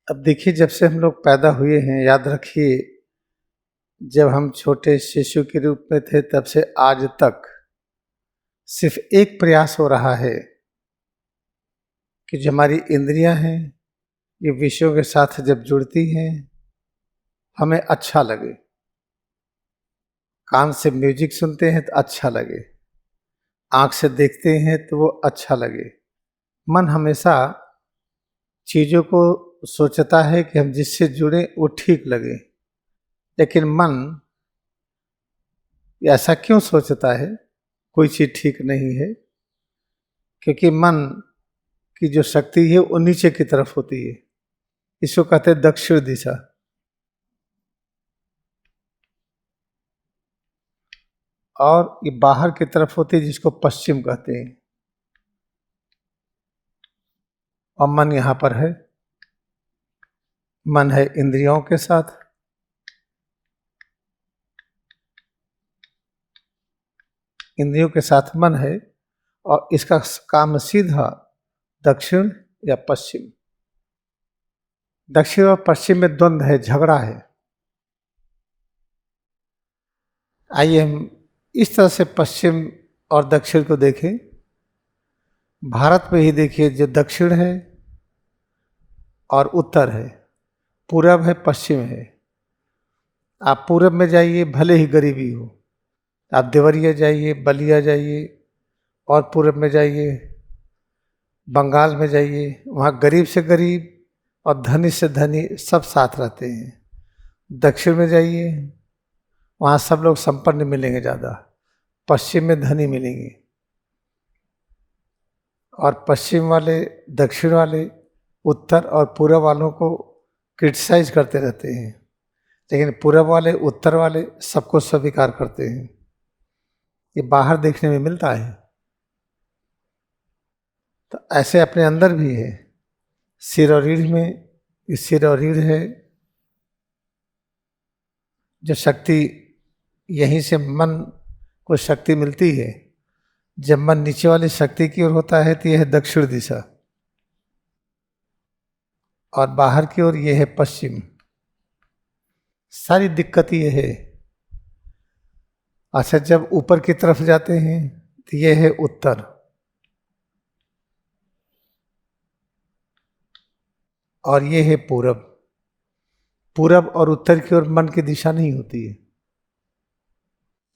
अब देखिए, जब से हम लोग पैदा हुए हैं, याद रखिए, जब हम छोटे शिशु के रूप में थे तब से आज तक सिर्फ एक प्रयास हो रहा है कि जो हमारी इंद्रियां हैं ये विषयों के साथ जब जुड़ती हैं हमें अच्छा लगे। कान से म्यूजिक सुनते हैं तो अच्छा लगे, आंख से देखते हैं तो वो अच्छा लगे। मन हमेशा चीजों को सोचता है कि हम जिससे जुड़े वो ठीक लगे, लेकिन मन ऐसा क्यों सोचता है कोई चीज ठीक नहीं है? क्योंकि मन की जो शक्ति है वो नीचे की तरफ होती है। इसको कहते हैं दक्षिण दिशा। और ये बाहर की तरफ होती है जिसको पश्चिम कहते हैं। और मन यहां पर है। मन है इंद्रियों के साथ, इंद्रियों के साथ मन है, और इसका काम सीधा दक्षिण या पश्चिम। दक्षिण और पश्चिम में द्वंद्व है, झगड़ा है। आइए हम इस तरह से पश्चिम और दक्षिण को देखें। भारत में ही देखिए, जो दक्षिण है और उत्तर है, पूरब है पश्चिम है। आप पूरब में जाइए, भले ही गरीबी हो, आप देवरिया जाइए, बलिया जाइए, और पूरब में जाइए, बंगाल में जाइए, वहाँ गरीब से गरीब और धनी से धनी सब साथ रहते हैं। दक्षिण में जाइए, वहाँ सब लोग संपन्न मिलेंगे ज़्यादा, पश्चिम में धनी मिलेंगे। और पश्चिम वाले, दक्षिण वाले, उत्तर और पूरब वालों को क्रिटिसाइज करते रहते हैं, लेकिन पूरब वाले, उत्तर वाले सबको स्वीकार करते हैं। ये बाहर देखने में मिलता है। तो ऐसे अपने अंदर भी है। सिर और रीढ़ में, ये सिर और रीढ़ है, जो शक्ति, यहीं से मन को शक्ति मिलती है। जब मन नीचे वाली शक्ति की ओर होता है तो यह है दक्षिण दिशा, और बाहर की ओर यह है पश्चिम। सारी दिक्कत यह है। अच्छा, जब ऊपर की तरफ जाते हैं तो यह है उत्तर, और यह है पूरब। पूरब और उत्तर की ओर मन की दिशा नहीं होती है,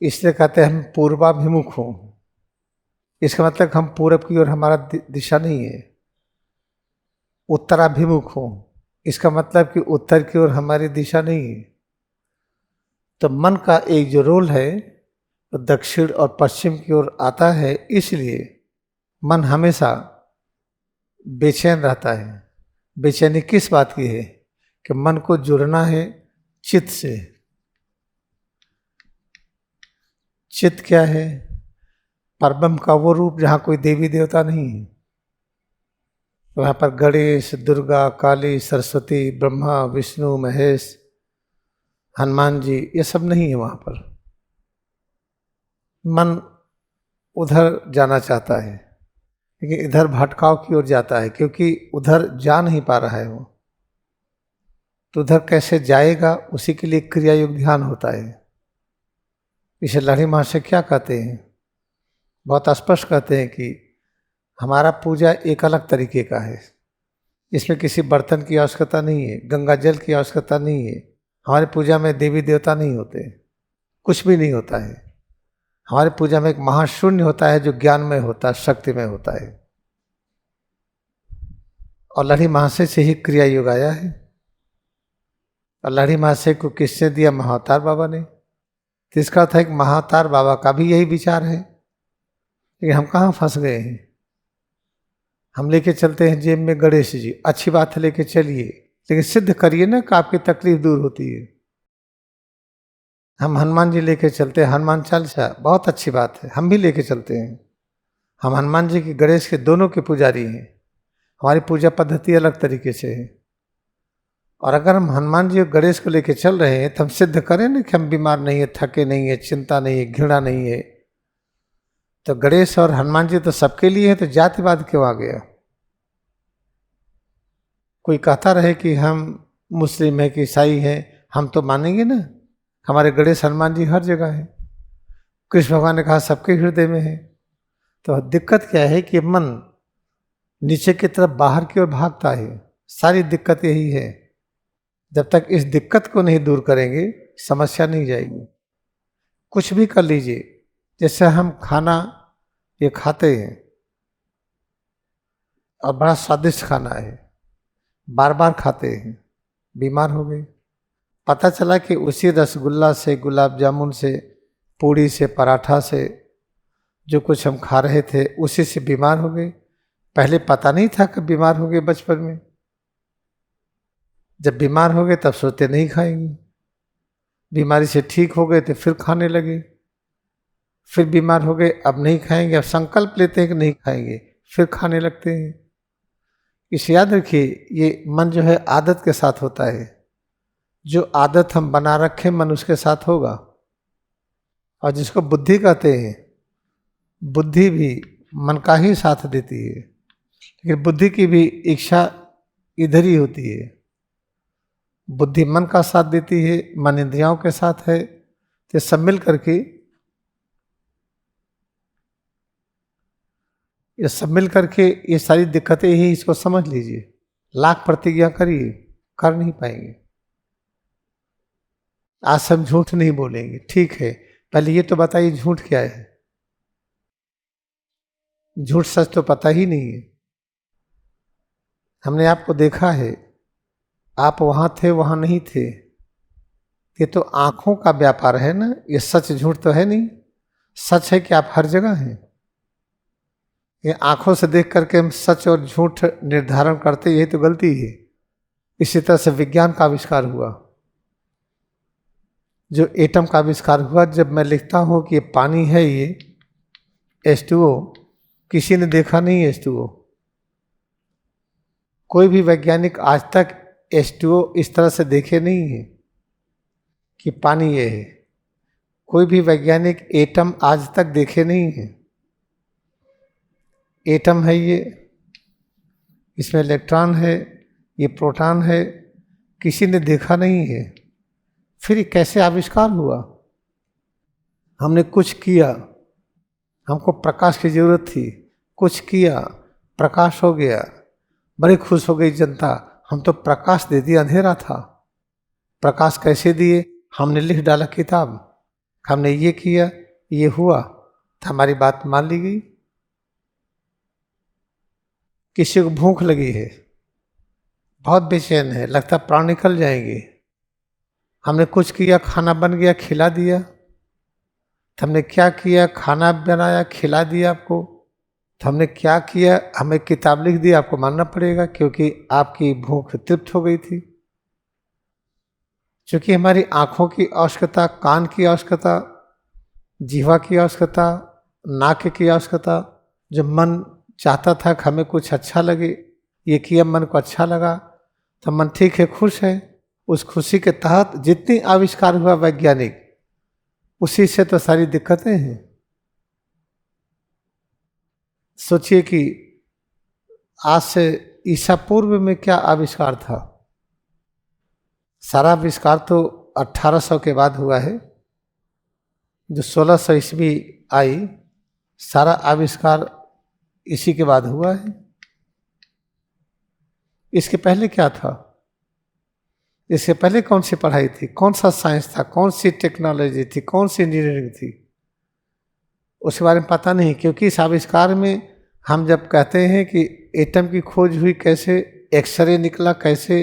इसलिए कहते हैं हम पूर्वाभिमुख हों। इसका मतलब हम पूरब की ओर हमारा दिशा नहीं है। उत्तराभिमुख हों, इसका मतलब कि उत्तर की ओर हमारी दिशा नहीं है। तो मन का एक जो रोल है वो दक्षिण और पश्चिम की ओर आता है, इसलिए मन हमेशा बेचैन रहता है। बेचैनी किस बात की है? कि मन को जुड़ना है चित्त से। चित्त क्या है? परब्रह्म का वो रूप जहाँ कोई देवी देवता नहीं है। वहाँ पर गणेश, दुर्गा, काली, सरस्वती, ब्रह्मा, विष्णु, महेश, हनुमान जी, ये सब नहीं है वहाँ पर। मन उधर जाना चाहता है, लेकिन इधर भटकाव की ओर जाता है, क्योंकि उधर जा नहीं पा रहा है वो। तो उधर कैसे जाएगा, उसी के लिए क्रिया योग ध्यान होता है। इसे लहरी महाशय क्या कहते हैं? बहुत स्पष्ट कहते हैं कि हमारा पूजा एक अलग तरीके का है। इसमें किसी बर्तन की आवश्यकता नहीं है, गंगा जल की आवश्यकता नहीं है। हमारी पूजा में देवी देवता नहीं होते, कुछ भी नहीं होता है। हमारी पूजा में एक महाशून्य होता है जो ज्ञान में होता है, शक्ति में होता है। और लहरी महाशय से ही क्रिया योग आया है। और लहरी महाशय को किसने दिया? महाअवतार बाबा ने। तो इसका अर्थ है कि महाअवतार बाबा का भी यही विचार है। लेकिन हम कहाँ फंस गए हैं? हम लेके चलते हैं जेब में गणेश जी, अच्छी बात है, लेके चलिए, लेकिन सिद्ध करिए ना कि आपकी तकलीफ दूर होती है। हम हनुमान जी लेके चलते हैं, हनुमान चालीसा, बहुत अच्छी बात है, हम भी लेके चलते हैं। हम हनुमान जी की, गणेश के, दोनों के पुजारी हैं। हमारी पूजा पद्धति अलग तरीके से है। और अगर हम हनुमान जी और गणेश को लेके चल रहे हैं तो हम सिद्ध करें ना कि हम बीमार नहीं है, थके नहीं है, चिंता नहीं है, घृणा नहीं है। तो गणेश और हनुमान जी तो सबके लिए है, तो जातिवाद क्यों आ गया? कोई कहता रहे कि हम मुस्लिम है कि ईसाई है, हम तो मानेंगे ना। हमारे गणेश हनुमान जी हर जगह है। कृष्ण भगवान ने कहा सबके हृदय में है। तो दिक्कत क्या है कि मन नीचे की तरफ बाहर की ओर भागता है। सारी दिक्कत यही है। जब तक इस दिक्कत को नहीं दूर करेंगे समस्या नहीं जाएगी। कुछ भी कर लीजिए, जैसे हम खाना ये खाते हैं और बड़ा स्वादिष्ट खाना है, बार बार खाते हैं, बीमार हो गए। पता चला कि उसी रसगुल्ला से, गुलाब जामुन से, पूड़ी से, पराठा से जो कुछ हम खा रहे थे उसी से बीमार हो गए। पहले पता नहीं था कि बीमार हो गए बचपन में। जब बीमार हो गए तब सोचते नहीं खाएंगे, बीमारी से ठीक हो गए तो फिर खाने लगे, फिर बीमार हो गए अब नहीं खाएंगे, अब संकल्प लेते हैं कि नहीं खाएंगे, फिर खाने लगते हैं। इसे याद रखिए, ये मन जो है आदत के साथ होता है। जो आदत हम बना रखें मन उसके साथ होगा। और जिसको बुद्धि कहते हैं, बुद्धि भी मन का ही साथ देती है, लेकिन बुद्धि की भी इच्छा इधर ही होती है। बुद्धि मन का साथ देती है, मन इंद्रियों के साथ है। तो सब मिल करके, ये सब मिल करके ये सारी दिक्कतें ही, इसको समझ लीजिए। लाख प्रतिज्ञा करिए, कर नहीं पाएंगे। आज हम झूठ नहीं बोलेंगे, ठीक है, पहले ये तो बताइए झूठ क्या है? झूठ सच तो पता ही नहीं है। हमने आपको देखा है, आप वहां थे वहां नहीं थे। ये तो आंखों का व्यापार है ना, ये सच झूठ तो है नहीं। सच है कि आप हर जगह हैं। ये आंखों से देख करके हम सच और झूठ निर्धारण करते, यही तो गलती है। इसी तरह से विज्ञान का आविष्कार हुआ, जो एटम का आविष्कार हुआ। जब मैं लिखता हूं कि ये पानी है, ये H2O, किसी ने देखा नहीं H2O। कोई भी वैज्ञानिक आज तक H2O इस तरह से देखे नहीं है कि पानी ये है। कोई भी वैज्ञानिक एटम आज तक देखे नहीं है। एटम है ये, इसमें इलेक्ट्रॉन है, ये प्रोटॉन है, किसी ने देखा नहीं है। फिर ये कैसे आविष्कार हुआ? हमने कुछ किया, हमको प्रकाश की जरूरत थी, कुछ किया, प्रकाश हो गया, बड़ी खुश हो गई जनता, हम तो प्रकाश दे दिया, अंधेरा था। प्रकाश कैसे दिए? हमने लिख डाला किताब, हमने ये किया, ये हुआ, तो हमारी बात मान ली गई। किसी को भूख लगी है, बहुत बेचैन है, लगता प्राण निकल जाएंगे, हमने कुछ किया, खाना बन गया, खिला दिया। तो हमने क्या किया? खाना बनाया, खिला दिया आपको। तो हमने क्या किया? हमें किताब लिख दी, आपको मानना पड़ेगा, क्योंकि आपकी भूख तृप्त हो गई थी। क्योंकि हमारी आंखों की आवश्यकता, कान की आवश्यकता, जीवा की आवश्यकता, नाक की आवश्यकता, जो मन चाहता था कि हमें कुछ अच्छा लगे, ये किया, मन को अच्छा लगा, तो मन ठीक है, खुश है। उस खुशी के तहत जितनी आविष्कार हुआ वैज्ञानिक, उसी से तो सारी दिक्कतें हैं। सोचिए कि आज से ईसा पूर्व में क्या आविष्कार था? सारा आविष्कार तो 1800 के बाद हुआ है। जो 1600 ईस्वी आई, सारा आविष्कार इसी के बाद हुआ है। इसके पहले क्या था? इससे पहले कौन सी पढ़ाई थी, कौन सा साइंस था, कौन सी टेक्नोलॉजी थी, कौन सी इंजीनियरिंग थी? उसके बारे में पता नहीं। क्योंकि इस आविष्कार में हम जब कहते हैं कि एटम की खोज हुई, कैसे एक्सरे निकला, कैसे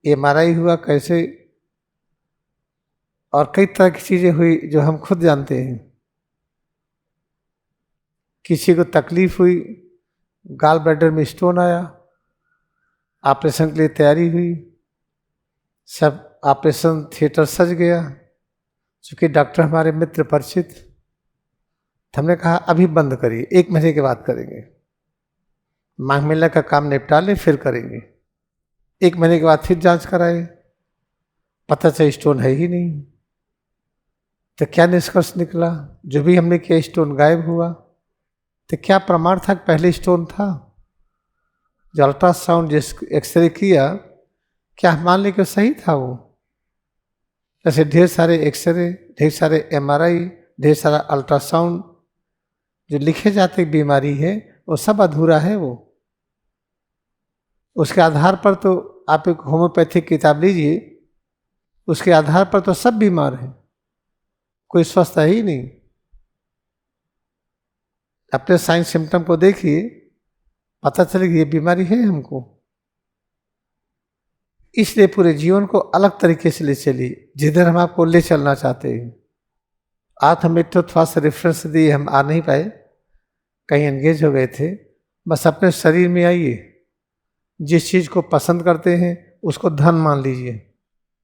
MRI हुआ, कैसे और कई तरह की चीजें हुई जो हम खुद जानते हैं। किसी को तकलीफ हुई, गाल ब्लैडर में स्टोन आया, ऑपरेशन के लिए तैयारी हुई, सब ऑपरेशन थिएटर सज गया। चूँकि डॉक्टर हमारे मित्र परिचित, हमने कहा अभी बंद करिए, 1 महीने के बाद करेंगे, माघ मेला का काम निपटा ले फिर करेंगे। 1 महीने के बाद फिर जांच कराए, पता चला स्टोन है ही नहीं। तो क्या निष्कर्ष निकला? जो भी हमने किया स्टोन गायब हुआ। तो क्या प्रमाण था कि पहले स्टोन था? जो अल्ट्रासाउंड जिस एक्सरे किया, क्या हम मान लें कि सही था वो? जैसे ढेर सारे एक्सरे, ढेर सारे एमआरआई, ढेर सारा अल्ट्रासाउंड जो लिखे जाते बीमारी है, वो सब अधूरा है वो। उसके आधार पर तो आप एक होम्योपैथिक किताब लीजिए, उसके आधार पर तो सब बीमार हैं, कोई स्वस्थ है ही नहीं। अपने साइंस सिम्टम को देखिए, पता चलेगी ये बीमारी है हमको। इसलिए पूरे जीवन को अलग तरीके से ले चलिए, जिधर हम आपको ले चलना चाहते हैं। आज हमें तो थोड़ा सा रेफरेंस दिए, हम आ नहीं पाए, कहीं एंगेज हो गए थे। बस अपने शरीर में आइए, जिस चीज़ को पसंद करते हैं उसको धन मान लीजिए,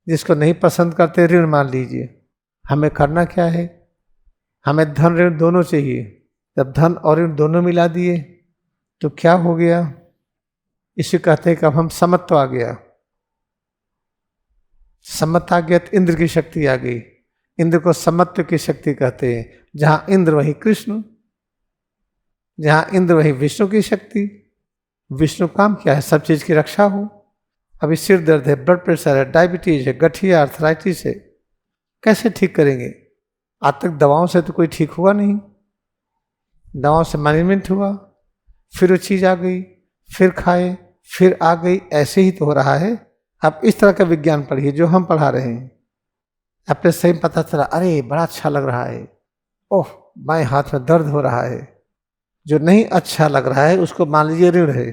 जिसको नहीं पसंद करते ऋण मान लीजिए। हमें करना क्या है? हमें धन ऋण दोनों चाहिए। जब धन और ऋण दोनों मिला दिए तो क्या हो गया? इसे कहते हैं कि अब हम समत्व आ गया। समत्व आ गया तो इंद्र की शक्ति आ गई। इंद्र को समत्व की शक्ति कहते हैं। जहाँ इंद्र वहीं कृष्ण, जहाँ इंद्र वहीं विष्णु की शक्ति। विष्णु काम क्या है? सब चीज की रक्षा हो। अभी सिर दर्द है, ब्लड प्रेशर है, डायबिटीज है, गठिया, आर्थराइटिस है, कैसे ठीक करेंगे? आज तक दवाओं से तो कोई ठीक हुआ नहीं। दवाओं से मैनेजमेंट हुआ, फिर वो चीज आ गई, फिर खाए, फिर आ गई, ऐसे ही तो हो रहा है। आप इस तरह का विज्ञान पढ़िए जो हम पढ़ा रहे हैं। अपने सही पता चला, अरे बड़ा अच्छा लग रहा है, ओह बाएं हाथ में दर्द हो रहा है। जो नहीं अच्छा लग रहा है उसको मान लीजिए ऋण है,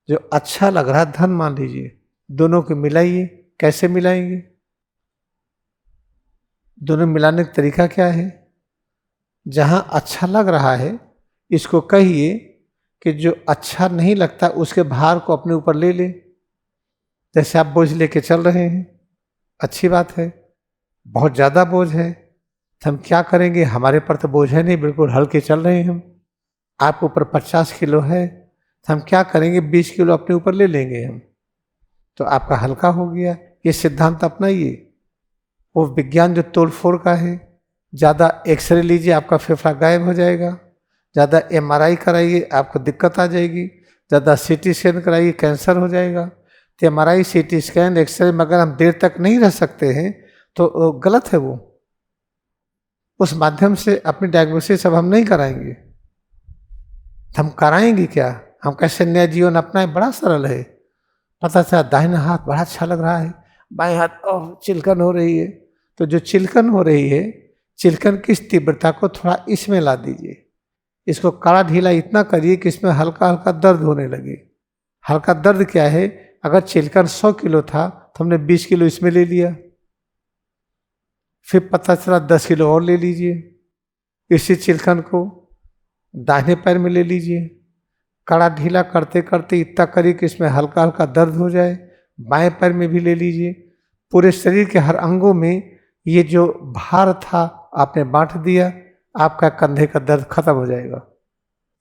जो अच्छा लग रहा है धन मान लीजिए। दोनों को मिलाइए। कैसे मिलाएंगे? दोनों मिलाने का तरीका क्या है? जहां अच्छा लग रहा है इसको कहिए कि जो अच्छा नहीं लगता उसके भार को अपने ऊपर ले ले। जैसे आप बोझ लेके चल रहे हैं, अच्छी बात है। बहुत ज़्यादा बोझ है तो हम क्या करेंगे? हमारे पर तो बोझ है नहीं, बिल्कुल हल्के चल रहे हैं हम। आपके ऊपर 50 किलो है तो हम क्या करेंगे? 20 किलो अपने ऊपर ले लेंगे हम, तो आपका हल्का हो गया। ये सिद्धांत अपनाइए। वो विज्ञान जो तोड़ फोड़ का है। ज़्यादा एक्सरे लीजिए, आपका फेफड़ा गायब हो जाएगा। ज़्यादा एमआरआई कराइए, आपको दिक्कत आ जाएगी। ज़्यादा सीटी स्कैन कराइए, कैंसर हो जाएगा। तो एमआरआई, सीटी स्कैन, एक्सरे में अगर हम देर तक नहीं रह सकते हैं तो गलत है वो। उस माध्यम से अपनी डायग्नोसिस अब हम नहीं कराएंगे। हम कराएंगे क्या? हम कैसे नया जीवन अपनाएं? बड़ा सरल है। पता चला दाहिना हाथ बड़ा अच्छा लग रहा है, बाएं हाथ ओह चिलकन हो रही है। तो जो चिलकन हो रही है, चिलकन की तीव्रता को थोड़ा इसमें ला दीजिए। इसको कड़ा ढीला इतना करिए कि इसमें हल्का हल्का दर्द होने लगे। हल्का दर्द क्या है? अगर चिलकन 100 किलो था तो हमने 20 किलो इसमें ले लिया, फिर पता चला 10 किलो और ले लीजिए। इसी चिलकन को दाहिने पैर में ले लीजिए। कड़ा ढीला करते करते इतना करिए कि इसमें हल्का हल्का दर्द हो जाए। बाएं पैर में भी ले लीजिए। पूरे शरीर के हर अंगों में ये जो भार था आपने बांट दिया, आपका कंधे का दर्द खत्म हो जाएगा।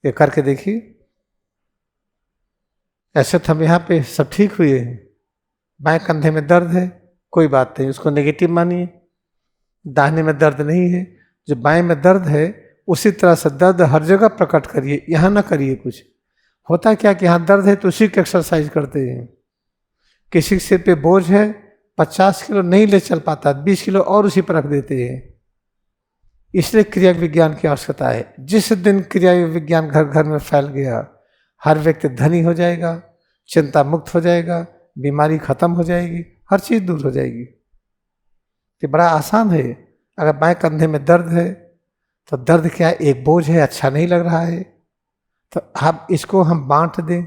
ये करके देखिए। ऐसे तो हम यहाँ पे सब ठीक हुए हैं। बाएं कंधे में दर्द है, कोई बात नहीं, उसको नेगेटिव मानिए। दाहिने में दर्द नहीं है, जो बाएं में दर्द है उसी तरह से दर्द हर जगह प्रकट करिए, यहाँ ना करिए कुछ। होता क्या कि यहाँ दर्द है तो उसी की एक्सरसाइज करते हैं। किसी के सिर पे बोझ है, 50 किलो नहीं ले चल पाता, 20 किलो और उसी पर रख देते हैं। इसलिए क्रिया विज्ञान की आवश्यकता है। जिस दिन क्रिया विज्ञान घर घर में फैल गया, हर व्यक्ति धनी हो जाएगा, चिंता मुक्त हो जाएगा, बीमारी खत्म हो जाएगी, हर चीज दूर हो जाएगी। ये बड़ा आसान है। अगर बाएं कंधे में दर्द है तो दर्द क्या है? एक बोझ है, अच्छा नहीं लग रहा है, तो आप इसको हम बांट दें।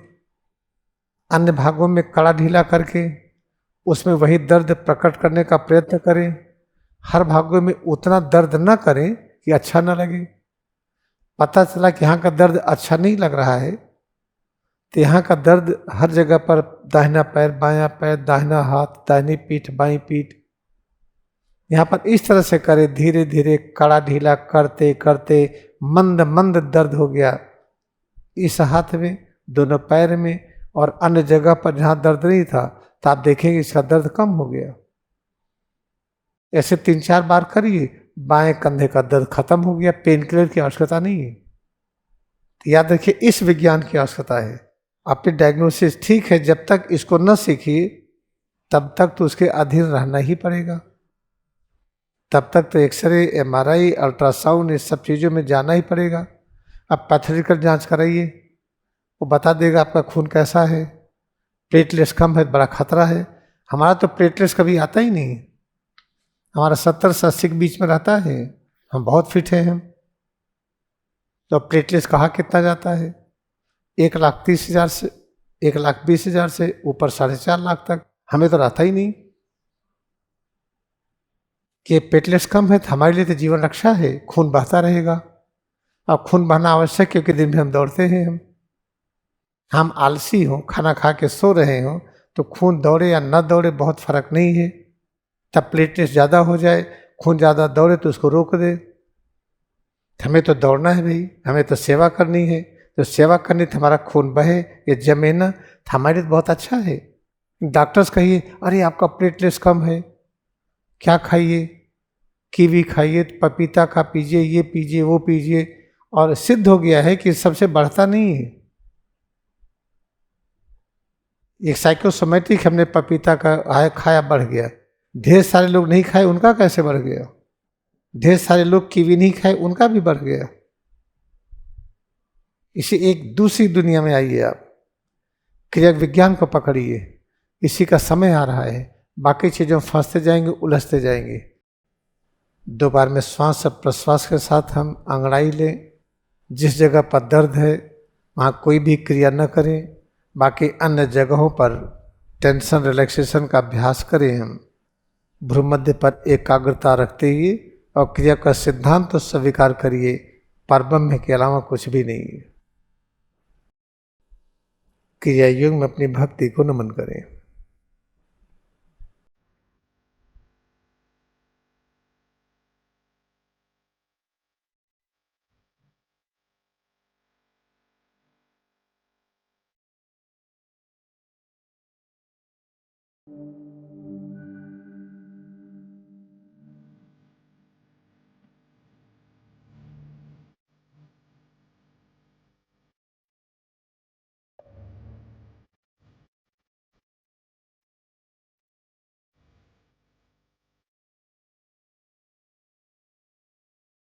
अन्य भागों में कड़ा ढीला करके उसमें वही दर्द प्रकट करने का प्रयत्न करें। हर भागों में उतना दर्द न करें कि अच्छा न लगे। पता चला कि यहाँ का दर्द अच्छा नहीं लग रहा है तो यहाँ का दर्द हर जगह पर, दाहिना पैर, बायां पैर, दाहिना हाथ, दाहिनी पीठ, बाईं पीठ, यहाँ पर इस तरह से करें। धीरे धीरे कड़ा ढीला करते करते मंद मंद दर्द हो गया इस हाथ में, दोनों पैर में, और अन्य जगह पर जहाँ दर्द नहीं था तो आप देखेंगे इसका दर्द कम हो गया। ऐसे 3-4 बार करिए, बाएं कंधे का दर्द खत्म हो गया, पेन किलर की आवश्यकता नहीं है। तो याद रखिए, इस विज्ञान की आवश्यकता है। आपकी डायग्नोसिस ठीक है, जब तक इसको न सीखिए तब तक तो उसके अधीन रहना ही पड़ेगा। तब तक तो एक्सरे, एमआरआई, अल्ट्रासाउंड, इस सब चीज़ों में जाना ही पड़ेगा। अब पैथोलॉजिकल जांच कराइए, वो बता देगा आपका खून कैसा है, प्लेटलेट्स कम है, बड़ा खतरा है। हमारा तो प्लेटलेट्स कभी आता ही नहीं, हमारा 70 से 80 के बीच में रहता है, हम बहुत फिट हैं हम। तो प्लेटलेट्स कहाँ कितना जाता है, 1,30,000 से 1,20,000 से ऊपर 4.5 लाख तक, हमें तो रहता ही नहीं। कि प्लेटलेट्स कम है तो हमारे लिए तो जीवन रक्षा है, खून बहता रहेगा। अब खून बहना आवश्यक, क्योंकि दिन में हम दौड़ते हैं, हम आलसी हों, खाना खा के सो रहे हों, तो खून दौड़े या न दौड़े बहुत फर्क नहीं है। तब प्लेटलेट्स ज़्यादा हो जाए, खून ज़्यादा दौड़े तो उसको रोक दे। हमें तो दौड़ना है भाई, हमें तो सेवा करनी है, तो सेवा करनी तो हमारा खून बहे, ये जमे ना, तो हमारे लिए तो बहुत अच्छा है। डॉक्टर्स कहिए अरे आपका प्लेटलेट्स कम है, क्या खाइए, कीवी खाइए, पपीता खा पीजिए, ये पीजिए, वो पीजिए, और सिद्ध हो गया है कि सबसे बढ़ता नहीं है। एक साइकोसोमेटिक, हमने पपीता का आया खाया बढ़ गया, ढेर सारे लोग नहीं खाए उनका कैसे बढ़ गया, ढेर सारे लोग कीवी नहीं खाए उनका भी बढ़ गया। इसी एक दूसरी दुनिया में आइए आप, क्रिया विज्ञान को पकड़िए, इसी का समय आ रहा है। बाकी चीज़ों में फंसते जाएंगे, उलझते जाएंगे। 2 बार में श्वास और प्रश्वास के साथ हम अंगड़ाई लें। जिस जगह पर दर्द है वहाँ कोई भी क्रिया न करें, बाकी अन्य जगहों पर टेंशन रिलैक्सेशन का अभ्यास करें। हम भ्रूमध्य पर एकाग्रता रखते हुए और क्रिया का सिद्धांत तो स्वीकार करिए, परब्रह्म के अलावा कुछ भी नहीं है। क्रिया योग में अपनी भक्ति को नमन करें।